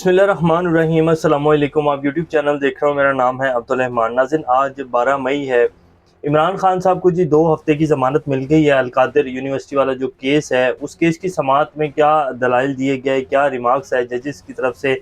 बिस्मिल्लाहिर्रहमानिर्रहीम। अस्सलाम वालेकुम। आप यूट्यूब चैनल देख रहे हो, मेरा नाम है अब्दुल रहमान। नाज़रीन, आज 12 मई है। इमरान खान साहब को जी 2 हफ्ते की ज़मानत मिल गई है। अल-कादिर यूनिवर्सिटी वाला जो केस है, उस केस की समाअत में क्या दलाइल दिए गए, क्या रिमार्क्स है जजेस की तरफ से,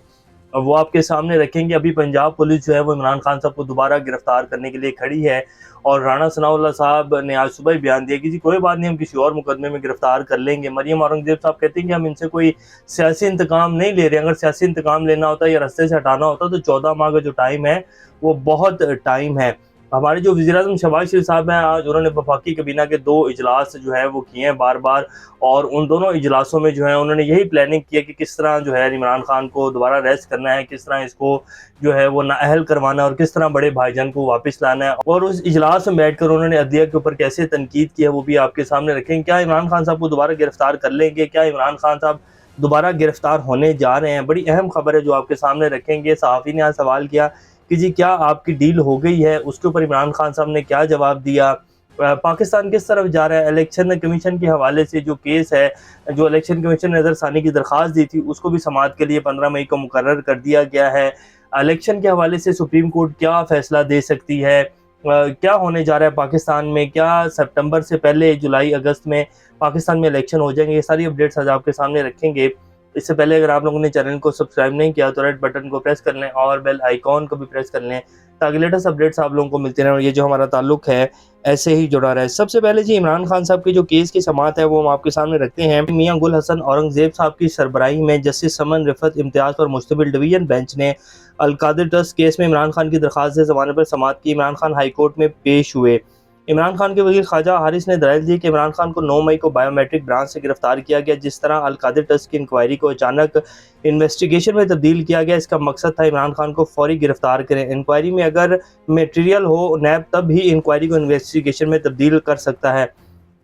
वो आपके सामने रखेंगे। अभी पंजाब पुलिस जो है वो इमरान खान साहब को दोबारा गिरफ्तार करने के लिए खड़ी है और राणा सनाउल्लाह साहब ने आज सुबह ही बयान दिया कि जी कोई बात नहीं, हम किसी और मुकदमे में गिरफ्तार कर लेंगे। मरियम औरंगज़ेब साहब कहते हैं कि हम इनसे कोई सियासी इंतकाम नहीं ले रहे। अगर सियासी इंतकाम लेना होता या रास्ते से हटाना होता तो 14 माह का जो टाइम है वो बहुत टाइम है। हमारे जो वज़ीर-ए-आज़म शहबाज शरीफ साहब हैं, आज उन्होंने वफाकी कैबिनेट के 2 इजलास जो है वो किए हैं बार-बार, और उन दोनों इजलासों में जो है उन्होंने यही प्लानिंग की है कि किस तरह जो है इमरान खान को दोबारा अरेस्ट करना है, किस तरह इसको जो है वो नाअहल करवाना है और किस तरह बड़े भाईजान को वापस लाना है। और उस इजलास में बैठकर उन्होंने अदलिया के ऊपर कैसे तनकीद की है वो भी आपके सामने रखेंगे। क्या इमरान खान साहब को दोबारा गिरफ्तार कर लेंगे? क्या इमरान खान साहब दोबारा गिरफ्तार होने जा रहे हैं? बड़ी अहम खबर है जो आपके सामने रखेंगे। सहाफ़ी ने आज सवाल किया कि जी क्या आपकी डील हो गई है? उसके ऊपर इमरान खान साहब ने क्या जवाब दिया? पाकिस्तान किस तरफ जा रहा है? इलेक्शन कमीशन के हवाले से जो केस है, जो इलेक्शन कमीशन ने नज़रसानी की दरख्वास्त दी थी, उसको भी समाअत के लिए 15 मई को मुकर्रर कर दिया गया है। इलेक्शन के हवाले से सुप्रीम कोर्ट क्या फ़ैसला दे सकती है? क्या होने जा रहा है पाकिस्तान में? क्या सितंबर से पहले जुलाई अगस्त में पाकिस्तान में इलेक्शन हो जाएंगे? ये सारी अपडेट्स आज आपके सामने रखेंगे। इससे पहले अगर आप लोगों ने चैनल को सब्सक्राइब नहीं किया तो रेड बटन को प्रेस कर लें और बेल आइकॉन को भी प्रेस कर लें, ताकि लेटेस्ट अपडेट्स आप लोगों को मिलते रहें और ये जो हमारा ताल्लुक है ऐसे ही जुड़ा रहे। सबसे पहले जी इमरान खान साहब की जो केस की समाअत है वो हम आपके सामने रखते हैं। मियां गुल हसन औरंगजेब साहब की सरबराही में जस्टिस समन रिफत इम्तियाज़ पर मुश्तमिल डिवीजन बेंच ने अल-कादिर ट्रस्ट केस में इमरान खान की दरख्वास्त से ज़मानत पर समाअत की। इमरान खान हाई कोर्ट में पेश हुए। इमरान खान के वकील ख्वाजा हारिस ने दलाइल दी कि इमरान खान को 9 मई को बायोमेट्रिक ब्रांच से गिरफ्तार किया गया। जिस तरह अल-कादिर ट्रस्ट की इंक्वायरी को अचानक इन्वेस्टिगेशन में तब्दील किया गया, इसका मकसद था इमरान खान को फौरी गिरफ्तार करें। इंक्वायरी में अगर मटेरियल हो, नैब तब ही इंक्वायरी को इन्वेस्टिगेशन में तब्दील कर सकता है।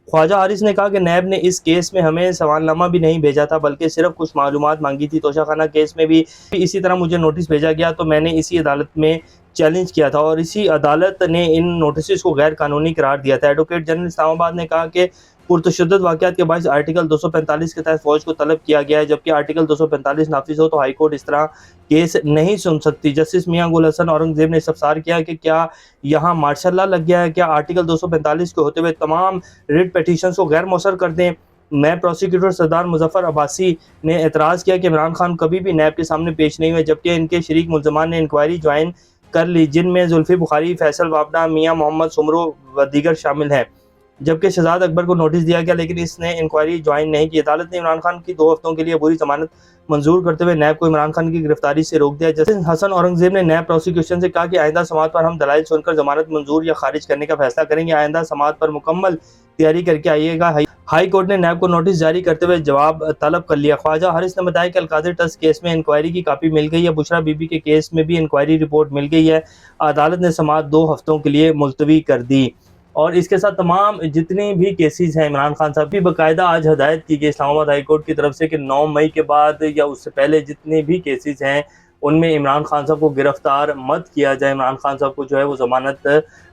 ख्वाजा हारिस ने कहा कि नैब ने इस केस में हमें सवालनामा भी नहीं भेजा था, बल्कि सिर्फ कुछ मालूमात मांगी थी। तोशाखाना केस में भी इसी तरह मुझे नोटिस भेजा गया तो मैंने इसी अदालत में चैलेंज किया था और इसी अदालत ने इन नोटिस को गैर कानूनी करार दिया था। एडवोकेट जनरल इस्लामाबाद ने कहा कि पुरतशद्दुद वाक़यात के बायस आर्टिकल 245 के तहत फ़ौज को तलब किया गया है, जबकि आर्टिकल 245 नाफिज हो तो हाई कोर्ट इस तरह केस नहीं सुन सकती। जस्टिस मियां गुल हसन औरंगजेब ने इस्तफसार किया कि क्या यहाँ मार्शल लॉ लग गया है? क्या आर्टिकल 245 के होते हुए तमाम रिट पटिशंस को गैर मौसर कर दें? नैब प्रोसिक्यूटर सरदार मुजफ्फर अब्बासी ने एतराज़ किया कि इमरान खान कभी भी नैब के सामने पेश नहीं हुए, जबकि इनके शरीक मुल्ज़मान ने इंक्वायरी ज्वाइन कर ली, जिनमें जुल्फ़ी बुखारी, फैसल वाबडा, मियां मोहम्मद सुमरो व दीगर शामिल हैं। जबकि शहजाद अकबर को नोटिस दिया गया, लेकिन इसने इंक्वायरी ज्वाइन नहीं की। अदालत ने इमरान खान की 2 हफ्तों के लिए पूरी जमानत मंजूर करते हुए नैब को इमरान खान की गिरफ्तारी से रोक दिया। जस्टिस हसन औरंगजेब ने नैब प्रोसिक्यूशन से कहा कि आइंदा समाअत पर हम दलाइल सुनकर जमानत मंजूर या खारिज करने का फैसला करेंगे। आइंदा समाअत पर मुकम्मल तैयारी करके आइएगा। हाई कोर्ट ने नैब को नोटिस जारी करते हुए जवाब तलब कर लिया। ख्वाजा हारिस ने बताया कि अल-कादिर ट्रस्ट केस में इंक्वायरी की कापी मिल गई है। बुशरा बीबी के केस में भी इंक्वायरी रिपोर्ट मिल गई है। अदालत ने समाअत 2 हफ्तों के लिए मुलतवी कर दी। और इसके साथ तमाम जितनी भी केसेस हैं इमरान खान साहब की, बाकायदा आज हदायत की गई इस्लामाबाद हाई कोर्ट की तरफ से कि 9 मई के बाद या उससे पहले जितने भी केसेस हैं उनमें इमरान खान साहब को गिरफ्तार मत किया जाए। इमरान खान साहब को जो है वो ज़मानत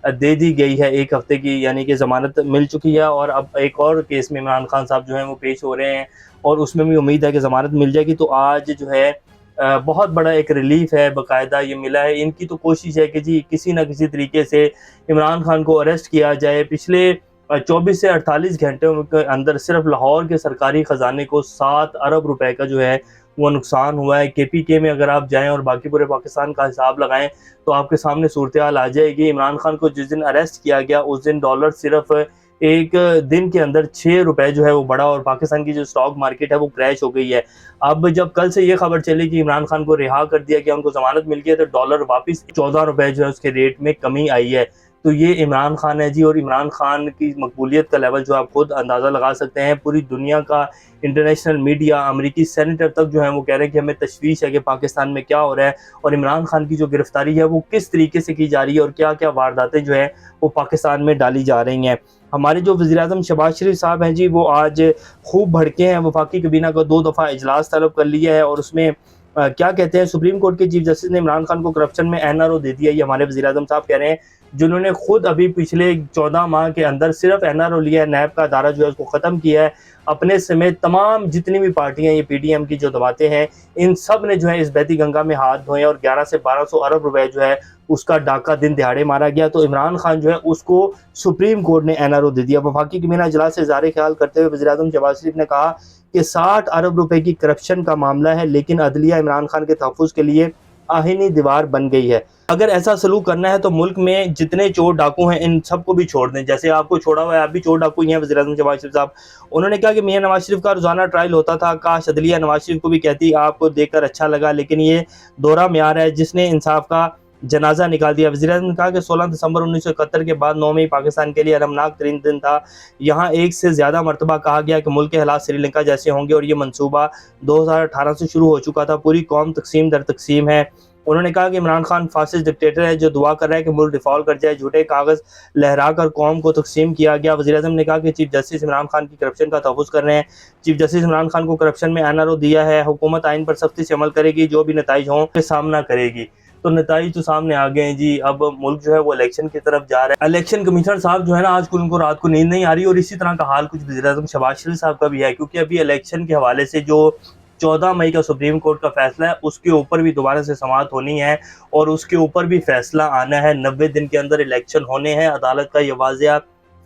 दे दी गई है 1 हफ्ते की, यानी कि ज़मानत मिल चुकी है और अब एक और केस में इमरान खान साहब जो हैं वो पेश हो रहे हैं और उसमें भी उम्मीद है कि ज़मानत मिल जाएगी। तो आज जो है बहुत बड़ा एक रिलीफ है, बाकायदा ये मिला है। इनकी तो कोशिश है कि जी किसी न किसी तरीके से इमरान खान को अरेस्ट किया जाए। पिछले 24 से 48 घंटों के अंदर सिर्फ लाहौर के सरकारी ख़जाने को 7 अरब रुपए का जो है वो नुकसान हुआ है। KPK में अगर आप जाएँ और बाकी पूरे पाकिस्तान का हिसाब लगाएँ तो आपके सामने सूरत हाल आ जाएगी। इमरान खान को जिस दिन अरेस्ट किया गया उस दिन डॉलर सिर्फ एक दिन के अंदर 6 रुपए जो है वो बढ़ा और पाकिस्तान की जो स्टॉक मार्केट है वो क्रैश हो गई है। अब जब कल से ये खबर चली कि इमरान खान को रिहा कर दिया गया, उनको ज़मानत मिल गई है, तो डॉलर वापस 14 रुपए जो है उसके रेट में कमी आई है। तो ये इमरान खान है जी, और इमरान खान की मकबूलियत का लेवल जो आप खुद अंदाज़ा लगा सकते हैं। पूरी दुनिया का इंटरनेशनल मीडिया, अमेरिकी सेनेटर तक जो है वो कह रहे हैं कि हमें तशवीश है कि पाकिस्तान में क्या हो रहा है और इमरान खान की जो गिरफ्तारी है वो किस तरीके से की जा रही है और क्या क्या वारदातें जो है वो पाकिस्तान में डाली जा रही हैं। हमारे जो वज़ीर-ए-आज़म शहबाज शरीफ साहब हैं जी, वो आज खूब भड़के हैं। वफाकी कैबिनेट का 2 दफ़ा इजलास तलब कर लिया है और उसमें क्या कहते हैं, सुप्रीम कोर्ट के चीफ जस्टिस ने इमरान खान को करप्शन में NRO दे दिया। ये हमारे वज़ीर-ए-आज़म साहब कह रहे हैं जिन्होंने खुद अभी पिछले 14 माह के अंदर सिर्फ एनआरओ लिया है, नैब का अदारा जो है उसको ख़त्म किया है, अपने समेत तमाम जितनी भी पार्टियां ये पीडीएम की जो दबाते हैं, इन सब ने जो है इस बहती गंगा में हाथ धोए और 11 से 1200 अरब रुपए जो है उसका डाका दिन दिहाड़े मारा गया। तो इमरान खान जो है उसको सुप्रीम कोर्ट ने एनआरओ दे दिया। वफाकी कमीना इजलास से इज़हार ख्याल करते हुए वज़ीर-ए-आज़म शहबाज शरीफ ने कहा कि 60 अरब रुपए की करप्शन का मामला है, लेकिन अदलिया इमरान खान के तहफ़्फ़ुज़ के लिए आहीनी दीवार बन गई है। अगर ऐसा सलूक करना है तो मुल्क में जितने चोर डाकू हैं इन सबको भी छोड़ दें, जैसे आपको छोड़ा हुआ है, आप भी चोर डाकू ही हैं। वज़ीर-ए-आज़म शहबाज शरीफ साहब उन्होंने कहा कि मियां नवाज शरीफ का रोज़ाना ट्रायल होता था, काश अदलिया नवाज शरीफ को भी कहती, आपको देखकर अच्छा लगा, लेकिन ये दोहरा म्यार है जिसने इंसाफ का जनाजा निकाल दिया। वज़ीर-ए-आज़म ने कहा कि 16 दिसंबर 1971 के बाद 9 मई पाकिस्तान के लिए अलमनाक तरीन दिन था। यहाँ एक से ज़्यादा मरतबा कहा गया कि मुल्क के हालात श्रीलंका जैसे होंगे और ये मनसूबा 2018 से शुरू हो चुका था। पूरी कौम तकसीम दर तकसीम है। उन्होंने कहा कि इमरान खान फासिस्ट डिक्टेटर है जो दुआ कर रहा है कि मुल्क डिफॉल्ट कर जाए। झूठे कागज़ लहराकर कौम को तकसीम किया गया। वज़ीर-ए-आज़म ने कहा कि चीफ जस्टिस इमरान खान की करप्शन का तहफ़्फ़ुज़ कर रहे हैं। चीफ जस्टिस इमरान खान को करप्शन में एनआरओ दिया है। हुकूमत आइन पर सख्ती से अमल करेगी, जो भी नताइज हों उसका सामना करेगी। तो नताइज तो सामने आ गए हैं जी। अब मुल्क जो है वो इलेक्शन की तरफ जा रहा है। इलेक्शन कमिश्नर साहब जो है ना, आज उनको रात को नींद नहीं आ रही और इसी तरह का हाल कुछ वज़ीर-ए-आज़म शहबाज शरीफ साहब का भी है, क्योंकि अभी इलेक्शन के हवाले से जो 14 मई का सुप्रीम कोर्ट का फैसला है उसके ऊपर भी दोबारा से समाअत होनी है और उसके ऊपर भी फैसला आना है। 90 दिन के अंदर इलेक्शन होने हैं, अदालत का ये वाज़िया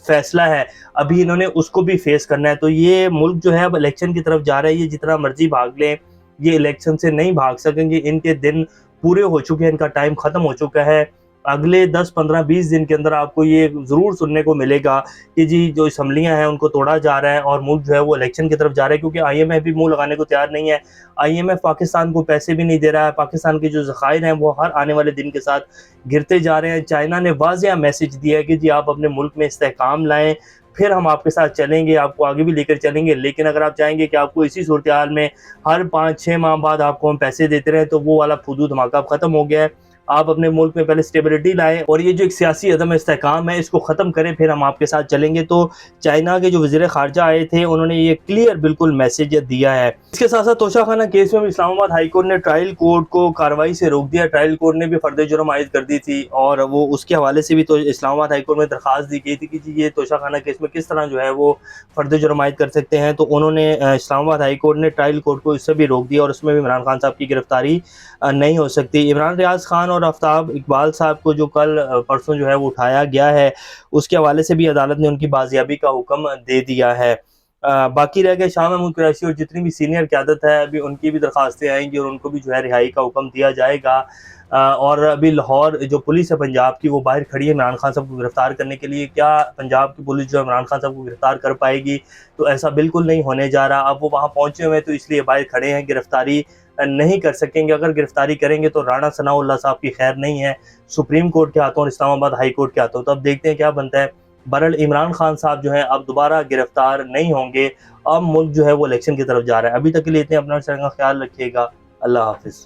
फैसला है। अभी इन्होंने उसको भी फेस करना है। तो ये मुल्क जो है अब इलेक्शन की तरफ जा रहा है। ये जितना मर्जी भाग लें, ये इलेक्शन से नहीं भाग सकेंगे। इनके दिन पूरे हो चुके हैं, इनका टाइम ख़त्म हो चुका है। अगले 10, 15, 20 दिन के अंदर आपको ये ज़रूर सुनने को मिलेगा कि जी जो असम्बलियाँ हैं उनको तोड़ा जा रहा है और मुल्क जो है वो इलेक्शन की तरफ जा रहा है, क्योंकि आईएमएफ भी मुँह लगाने को तैयार नहीं है। आईएमएफ पाकिस्तान को पैसे भी नहीं दे रहा है। पाकिस्तान के जो ज़खायर हैं वो हर आने वाले दिन के साथ गिरते जा रहे हैं। चाइना ने वाज़िया मैसेज दिया है कि जी आप अपने मुल्क में इस्तेहकाम लाएँ, फिर हम आपके साथ चलेंगे, आपको आगे भी लेकर चलेंगे। लेकिन अगर आप चाहेंगे कि आपको इसी सूरत-ए-हाल में हर 5-6 माह बाद आपको हम पैसे देते रहें, तो वो वाला फुदू धमाका अब ख़त्म हो गया है। आप अपने मुल्क में पहले स्टेबिलिटी लाएँ और ये जो एक सियासी अदम इस्तेहकाम है इसको ख़त्म करें, फिर हम आपके साथ चलेंगे। तो चाइना के जो वज़ीर ख़ारजा आए थे उन्होंने ये क्लियर बिल्कुल मैसेज दिया है। इसके साथ-साथ तोशाखाना केस में भी इस्लामाबाद हाई कोर्ट ने ट्रायल कोर्ट को कार्रवाई से रोक दिया। ट्रायल कोर्ट ने भी फ़र्द जुर्म आयद कर दी थी और वो उसके हवाले से भी तो इस्लामाबाद हाई कोर्ट में दरख्वास्त दी गई थी कि जी ये तोशाखाना केस में किस तरह जो है वो फ़र्द जुर्म आयद कर सकते हैं। तो उन्होंने इस्लामाबाद हाई कोर्ट ने ट्रायल कोर्ट को इससे भी रोक दिया और उसमें भी इमरान खान साहब की गिरफ्तारी नहीं हो सकती। इमरान रियाज़ खान और आफ्ताब इकबाल साहब को जो कल परसों जो है वो उठाया गया है, उसके हवाले से भी अदालत ने उनकी बाजियाबी का हुक्म दे दिया है। बाकी रह गए शाह महमूद कुरैशी और जितनी भी सीनियर क़यादत है, अभी उनकी भी दरख्वास्तें आएँगी और उनको भी जो है रिहाई का हुक्म दिया जाएगा। और अभी लाहौर जो पुलिस है पंजाब की वो बाहर खड़ी है इमरान खान साहब को गिरफ्तार करने के लिए। क्या पंजाब की पुलिस जो है इमरान खान साहब को गिरफ्तार कर पाएगी? तो ऐसा बिल्कुल नहीं होने जा रहा। अब वो वहाँ पहुँचे हुए हैं तो इसलिए बाहर खड़े हैं, गिरफ्तारी नहीं कर सकेंगे। अगर गिरफ्तारी करेंगे तो राणा सनाउल्लाह साहब की खैर नहीं है, सुप्रीम कोर्ट के हाथों और इस्लामाबाद हाई कोर्ट के हाथों। तो अब देखते हैं क्या बनता है। बहरहाल इमरान खान साहब जो हैं अब दोबारा गिरफ्तार नहीं होंगे। अब मुल्क जो है वो इलेक्शन की तरफ जा रहा है। अभी तक के लिए इतने, अपना ख्याल रखिएगा। अल्लाह हाफ़िज़।